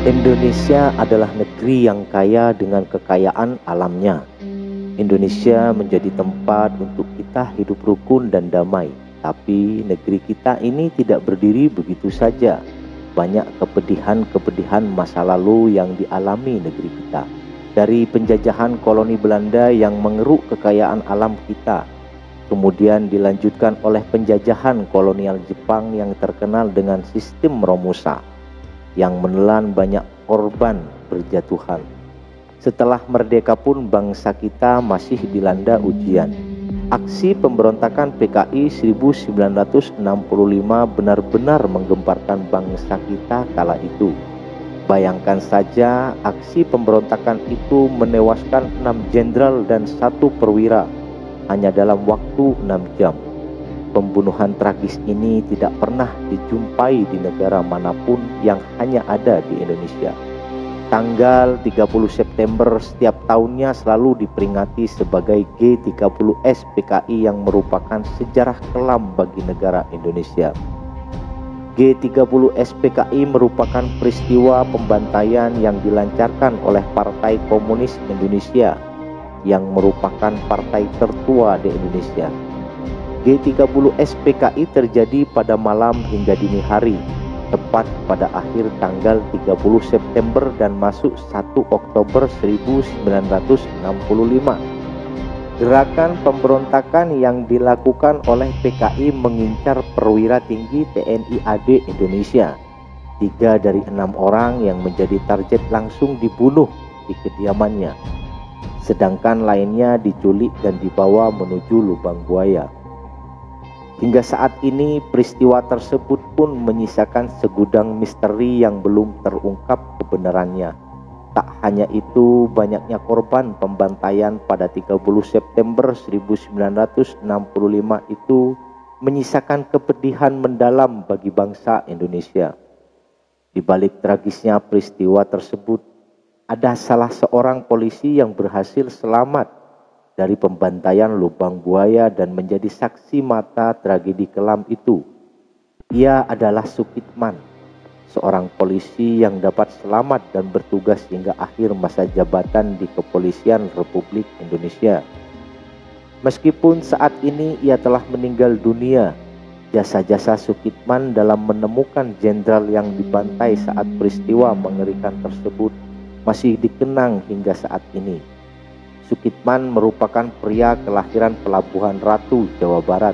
Indonesia adalah negeri yang kaya dengan kekayaan alamnya. Indonesia menjadi tempat untuk kita hidup rukun dan damai. Tapi negeri kita ini tidak berdiri begitu saja. Banyak kepedihan-kepedihan masa lalu yang dialami negeri kita. Dari penjajahan koloni Belanda yang mengeruk kekayaan alam kita, kemudian dilanjutkan oleh penjajahan kolonial Jepang yang terkenal dengan sistem Romusa, yang menelan banyak korban berjatuhan. Setelah merdeka pun bangsa kita masih dilanda ujian. Aksi pemberontakan PKI 1965 benar-benar menggemparkan bangsa kita kala itu. Bayangkan saja, aksi pemberontakan itu menewaskan 6 jenderal dan 1 perwira hanya dalam waktu 6 jam. Pembunuhan tragis ini tidak pernah dijumpai di negara manapun yang hanya ada di Indonesia. Tanggal 30 September setiap tahunnya selalu diperingati sebagai G30S PKI yang merupakan sejarah kelam bagi negara Indonesia. G30S PKI merupakan peristiwa pembantaian yang dilancarkan oleh Partai Komunis Indonesia yang merupakan partai tertua di Indonesia. G30S PKI terjadi pada malam hingga dini hari, tepat pada akhir tanggal 30 September dan masuk 1 Oktober 1965. Gerakan pemberontakan yang dilakukan oleh PKI mengincar perwira tinggi TNI AD Indonesia. 3 dari 6 orang yang menjadi target langsung dibunuh di kediamannya, sedangkan lainnya diculik dan dibawa menuju lubang buaya. Hingga saat ini peristiwa tersebut pun menyisakan segudang misteri yang belum terungkap kebenarannya. Tak hanya itu, banyaknya korban pembantaian pada 30 September 1965 itu menyisakan kepedihan mendalam bagi bangsa Indonesia. Di balik tragisnya peristiwa tersebut, ada salah seorang polisi yang berhasil selamat dari pembantaian lubang buaya dan menjadi saksi mata tragedi kelam itu. Ia adalah Sukitman, seorang polisi yang dapat selamat dan bertugas hingga akhir masa jabatan di Kepolisian Republik Indonesia. Meskipun saat ini ia telah meninggal dunia, jasa-jasa Sukitman dalam menemukan jenderal yang dibantai saat peristiwa mengerikan tersebut masih dikenang hingga saat ini. Sukitman merupakan pria kelahiran Pelabuhan Ratu, Jawa Barat,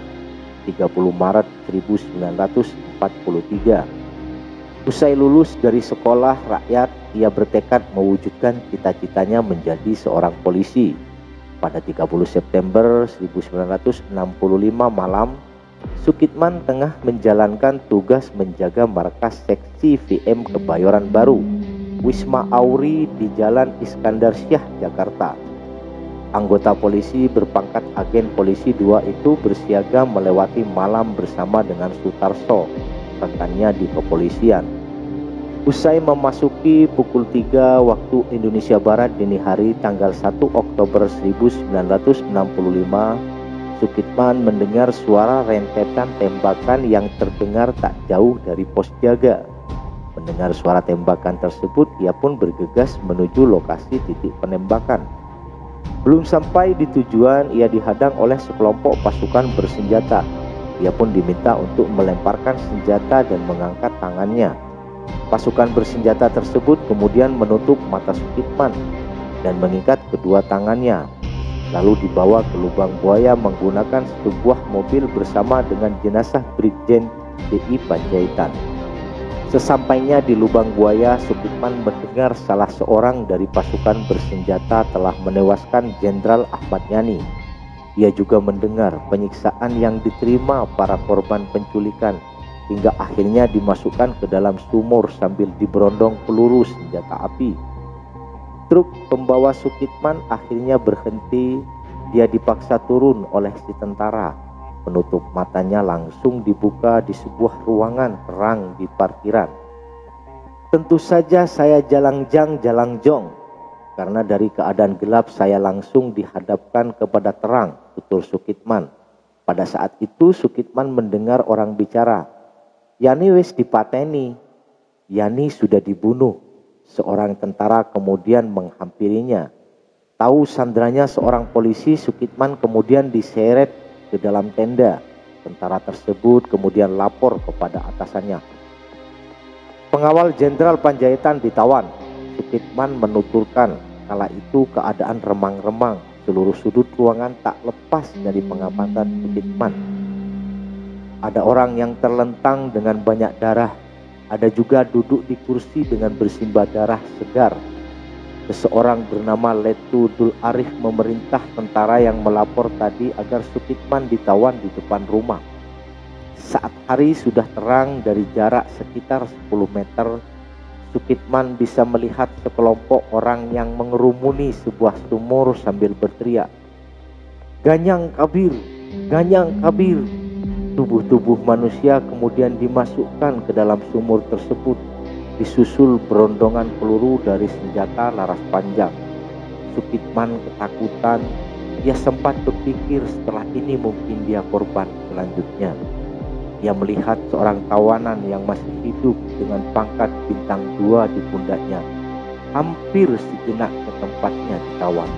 30 Maret 1943. Usai lulus dari sekolah rakyat, ia bertekad mewujudkan cita-citanya menjadi seorang polisi. Pada 30 September 1965 malam, Sukitman tengah menjalankan tugas menjaga markas seksi VM Kebayoran Baru, Wisma Auri di Jalan Iskandar Syah, Jakarta. Anggota polisi berpangkat agen polisi 2 itu bersiaga melewati malam bersama dengan Sutarso, rekannya di kepolisian. Usai memasuki pukul 3 waktu Indonesia Barat dini hari tanggal 1 Oktober 1965, Sukitman mendengar suara rentetan tembakan yang terdengar tak jauh dari pos jaga. Mendengar suara tembakan tersebut, ia pun bergegas menuju lokasi titik penembakan. Belum sampai di tujuan, ia dihadang oleh sekelompok pasukan bersenjata. Ia pun diminta untuk melemparkan senjata dan mengangkat tangannya. Pasukan bersenjata tersebut kemudian menutup mata Sukitman dan mengikat kedua tangannya, lalu dibawa ke lubang buaya menggunakan sebuah mobil bersama dengan jenazah Brigjen DI Panjaitan. Sesampainya di lubang buaya, Sukitman mendengar salah seorang dari pasukan bersenjata telah menewaskan Jenderal Ahmad Yani. Ia juga mendengar penyiksaan yang diterima para korban penculikan, hingga akhirnya dimasukkan ke dalam sumur sambil diberondong peluru senjata api. Truk pembawa Sukitman akhirnya berhenti. Dia dipaksa turun oleh si tentara. Penutup matanya langsung dibuka di sebuah ruangan terang di parkiran. Tentu saja saya jalang-jong, karena dari keadaan gelap saya langsung dihadapkan kepada terang, tutur Sukitman. Pada saat itu Sukitman mendengar orang bicara. Yani wis dipateni, Yani sudah dibunuh. Seorang tentara kemudian menghampirinya. Tahu sandranya seorang polisi, Sukitman kemudian diseret ke dalam tenda. Tentara tersebut kemudian lapor kepada atasannya. Pengawal Jenderal Panjaitan ditawan. Sukitman menuturkan kala itu keadaan remang-remang. Seluruh sudut ruangan tak lepas dari pengamatan Sukitman. Ada orang yang terlentang dengan banyak darah. Ada juga duduk di kursi dengan bersimbah darah segar. Seseorang bernama Letu Dul Arif memerintah tentara yang melapor tadi agar Sukitman ditawan di depan rumah. Saat hari sudah terang, dari jarak sekitar 10 meter, Sukitman bisa melihat sekelompok orang yang mengerumuni sebuah sumur sambil berteriak, "Ganyang Kabir! Ganyang Kabir!" Tubuh-tubuh manusia kemudian dimasukkan ke dalam sumur tersebut, disusul berondongan peluru dari senjata laras panjang. Sukitman ketakutan. Ia sempat berpikir setelah ini mungkin dia korban selanjutnya. Ia melihat seorang tawanan yang masih hidup dengan pangkat bintang 2 di pundaknya, hampir sejenak ke tempatnya ditawan.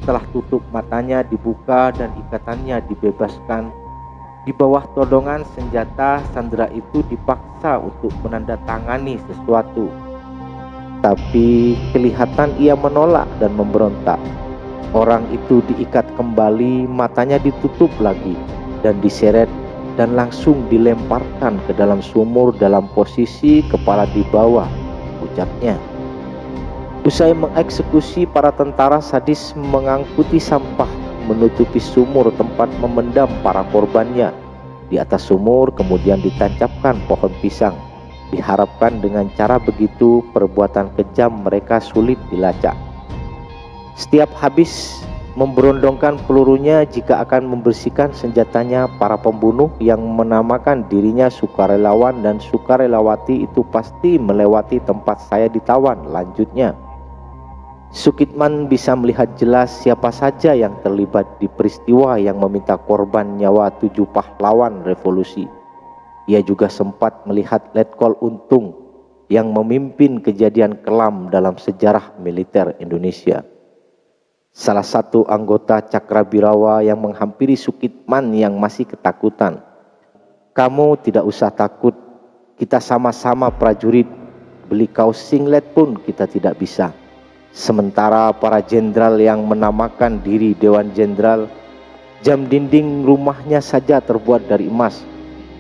Setelah tutup matanya dibuka dan ikatannya dibebaskan, di bawah todongan senjata, sandera itu dipaksa untuk menandatangani sesuatu. Tapi kelihatan ia menolak dan memberontak. Orang itu diikat kembali, matanya ditutup lagi, dan diseret dan langsung dilemparkan ke dalam sumur dalam posisi kepala di bawah, ucapnya. Usai mengeksekusi, para tentara sadis mengangkuti sampah menutupi sumur tempat memendam para korbannya. Di atas sumur kemudian ditancapkan pohon pisang. Diharapkan dengan cara begitu perbuatan kejam mereka sulit dilacak. Setiap habis memberondongkan pelurunya, jika akan membersihkan senjatanya, para pembunuh yang menamakan dirinya sukarelawan dan sukarelawati itu pasti melewati tempat saya ditawan, lanjutnya. Sukitman bisa melihat jelas siapa saja yang terlibat di peristiwa yang meminta korban nyawa 7 pahlawan revolusi. Ia juga sempat melihat Letkol Untung yang memimpin kejadian kelam dalam sejarah militer Indonesia. Salah satu anggota Cakrabirawa yang menghampiri Sukitman yang masih ketakutan. "Kamu tidak usah takut, kita sama-sama prajurit, beli kaos singlet pun kita tidak bisa. Sementara para jenderal yang menamakan diri Dewan Jenderal, jam dinding rumahnya saja terbuat dari emas,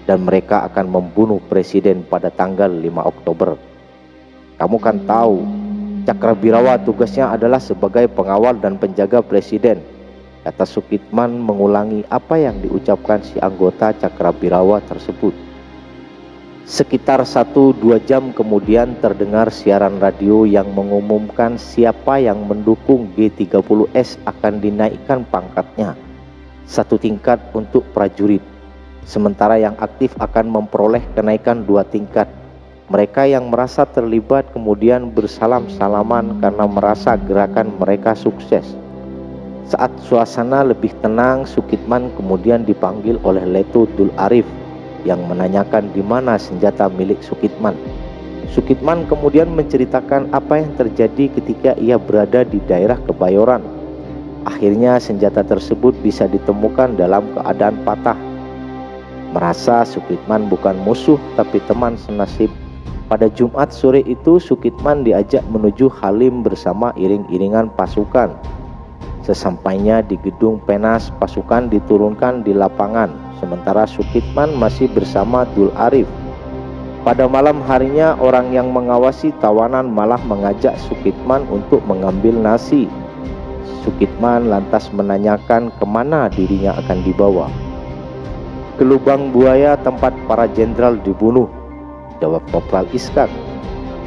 dan mereka akan membunuh presiden pada tanggal 5 Oktober. Kamu kan tahu, Cakrabirawa tugasnya adalah sebagai pengawal dan penjaga presiden," kata Sukitman mengulangi apa yang diucapkan si anggota Cakrabirawa tersebut. Sekitar 1-2 jam kemudian terdengar siaran radio yang mengumumkan siapa yang mendukung G30S akan dinaikkan pangkatnya 1 tingkat untuk prajurit, sementara yang aktif akan memperoleh kenaikan 2 tingkat. Mereka yang merasa terlibat kemudian bersalam-salaman karena merasa gerakan mereka sukses. Saat suasana lebih tenang, Sukitman kemudian dipanggil oleh Letu Dul Arif yang menanyakan di mana senjata milik Sukitman. Sukitman kemudian menceritakan apa yang terjadi ketika ia berada di daerah Kebayoran. Akhirnya senjata tersebut bisa ditemukan dalam keadaan patah. Merasa Sukitman bukan musuh tapi teman senasib, pada Jumat sore itu Sukitman diajak menuju Halim bersama iring-iringan pasukan. Sesampainya di gedung Penas, pasukan diturunkan di lapangan, sementara Sukitman masih bersama Dul Arif. Pada malam harinya, orang yang mengawasi tawanan malah mengajak Sukitman untuk mengambil nasi. Sukitman lantas menanyakan kemana dirinya akan dibawa. "Ke lubang buaya tempat para jenderal dibunuh," jawab Kopral Iskak.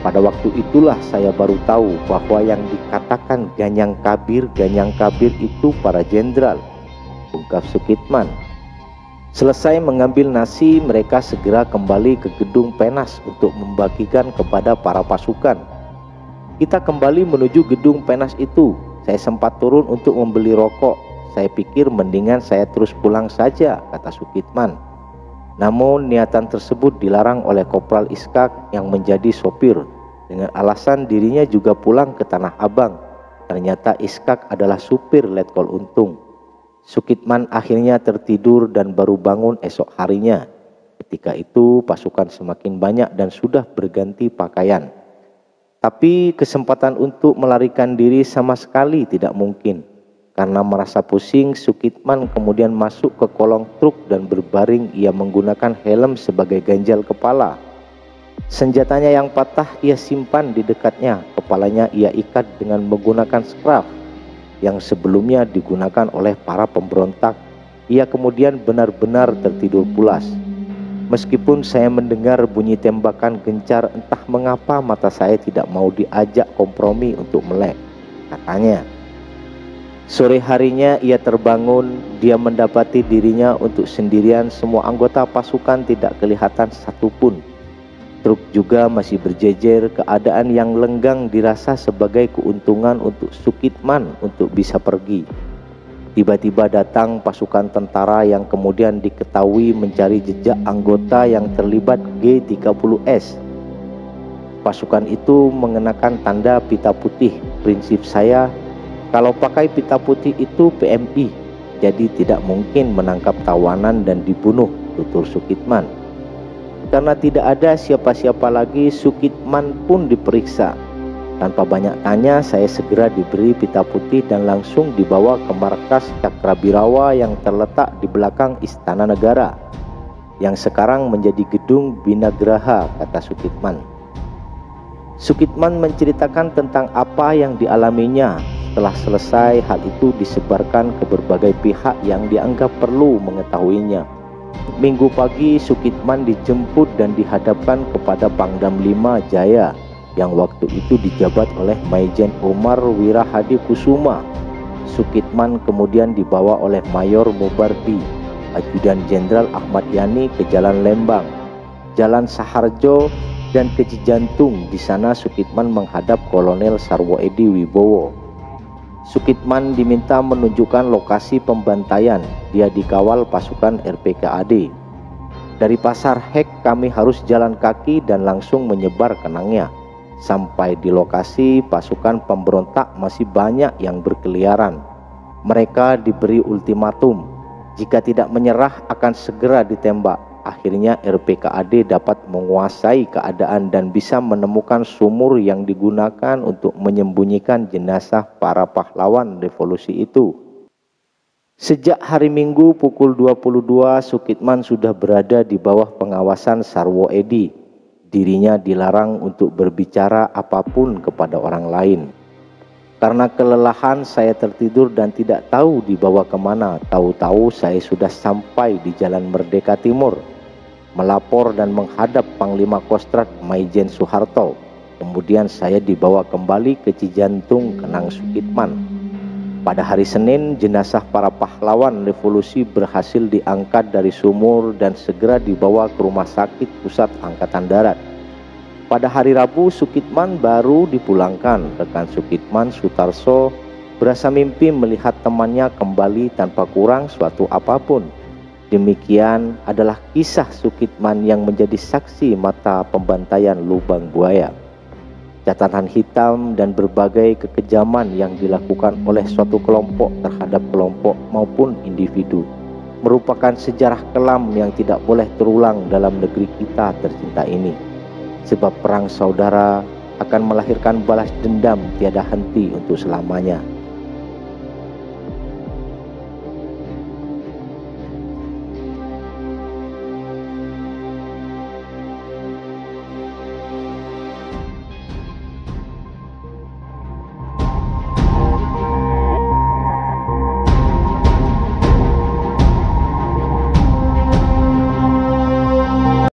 "Pada waktu itulah saya baru tahu bahwa yang dikatakan Ganyang Kabir itu para jenderal," ungkap Sukitman. Selesai mengambil nasi, mereka segera kembali ke gedung Penas untuk membagikan kepada para pasukan. "Kita kembali menuju gedung Penas itu. Saya sempat turun untuk membeli rokok. Saya pikir mendingan saya terus pulang saja," kata Sukitman. Namun niatan tersebut dilarang oleh Kopral Iskak yang menjadi sopir, dengan alasan dirinya juga pulang ke Tanah Abang. Ternyata Iskak adalah supir Letkol Untung. Sukitman akhirnya tertidur dan baru bangun esok harinya. Ketika itu pasukan semakin banyak dan sudah berganti pakaian. Tapi kesempatan untuk melarikan diri sama sekali tidak mungkin. Karena merasa pusing, Sukitman kemudian masuk ke kolong truk dan berbaring. Ia menggunakan helm sebagai ganjal kepala. Senjatanya yang patah ia simpan di dekatnya. Kepalanya ia ikat dengan menggunakan skraf yang sebelumnya digunakan oleh para pemberontak. Ia kemudian benar-benar tertidur pulas. Meskipun saya mendengar bunyi tembakan gencar, entah mengapa mata saya tidak mau diajak kompromi untuk melek, katanya. Sore harinya ia terbangun. Dia mendapati dirinya untuk sendirian. Semua anggota pasukan tidak kelihatan satupun. Truk juga masih berjejer. Keadaan yang lenggang dirasa sebagai keuntungan untuk Sukitman untuk bisa pergi. Tiba-tiba datang pasukan tentara yang kemudian diketahui mencari jejak anggota yang terlibat G30S. Pasukan itu mengenakan tanda pita putih. Prinsip saya, kalau pakai pita putih itu PMI, jadi tidak mungkin menangkap tawanan dan dibunuh, tutur Sukitman. Karena tidak ada siapa-siapa lagi, Sukitman pun diperiksa. Tanpa banyak tanya, saya segera diberi pita putih dan langsung dibawa ke markas Cakrabirawa yang terletak di belakang Istana Negara, yang sekarang menjadi gedung Binagraha, kata Sukitman. Sukitman menceritakan tentang apa yang dialaminya. Setelah selesai, hal itu disebarkan ke berbagai pihak yang dianggap perlu mengetahuinya. Minggu pagi, Sukitman dijemput dan dihadapkan kepada Pangdam 5 Jaya, yang waktu itu dijabat oleh Maijen Umar Wirahadi Kusuma. Sukitman kemudian dibawa oleh Mayor Mubardi, Ajudan Jenderal Ahmad Yani ke Jalan Lembang, Jalan Saharjo, dan ke Cijantung. Di sana Sukitman menghadap Kolonel Sarwoedi Wibowo. Sukitman diminta menunjukkan lokasi pembantaian. Dia dikawal pasukan RPKAD. Dari Pasar Hek kami harus jalan kaki dan langsung menyebar kenangnya. Sampai di lokasi, pasukan pemberontak masih banyak yang berkeliaran. Mereka diberi ultimatum, jika tidak menyerah akan segera ditembak. Akhirnya RPKAD dapat menguasai keadaan dan bisa menemukan sumur yang digunakan untuk menyembunyikan jenazah para pahlawan revolusi itu. Sejak hari Minggu pukul 22, Sukitman sudah berada di bawah pengawasan Sarwoedi. Dirinya dilarang untuk berbicara apapun kepada orang lain. Karena kelelahan saya tertidur dan tidak tahu dibawa kemana. Tahu-tahu saya sudah sampai di Jalan Merdeka Timur, melapor dan menghadap Panglima Kostrad Maijen Soeharto. Kemudian saya dibawa kembali ke Cijantung Kenang Sukitman. Pada hari Senin, jenazah para pahlawan revolusi berhasil diangkat dari sumur dan segera dibawa ke Rumah Sakit Pusat Angkatan Darat. Pada hari Rabu, Sukitman baru dipulangkan. Rekan Sukitman, Sutarso, berasa mimpi melihat temannya kembali tanpa kurang suatu apapun. Demikian adalah kisah Sukitman yang menjadi saksi mata pembantaian Lubang Buaya. Catatan hitam dan berbagai kekejaman yang dilakukan oleh suatu kelompok terhadap kelompok maupun individu merupakan sejarah kelam yang tidak boleh terulang dalam negeri kita tercinta ini. Sebab perang saudara akan melahirkan balas dendam tiada henti untuk selamanya.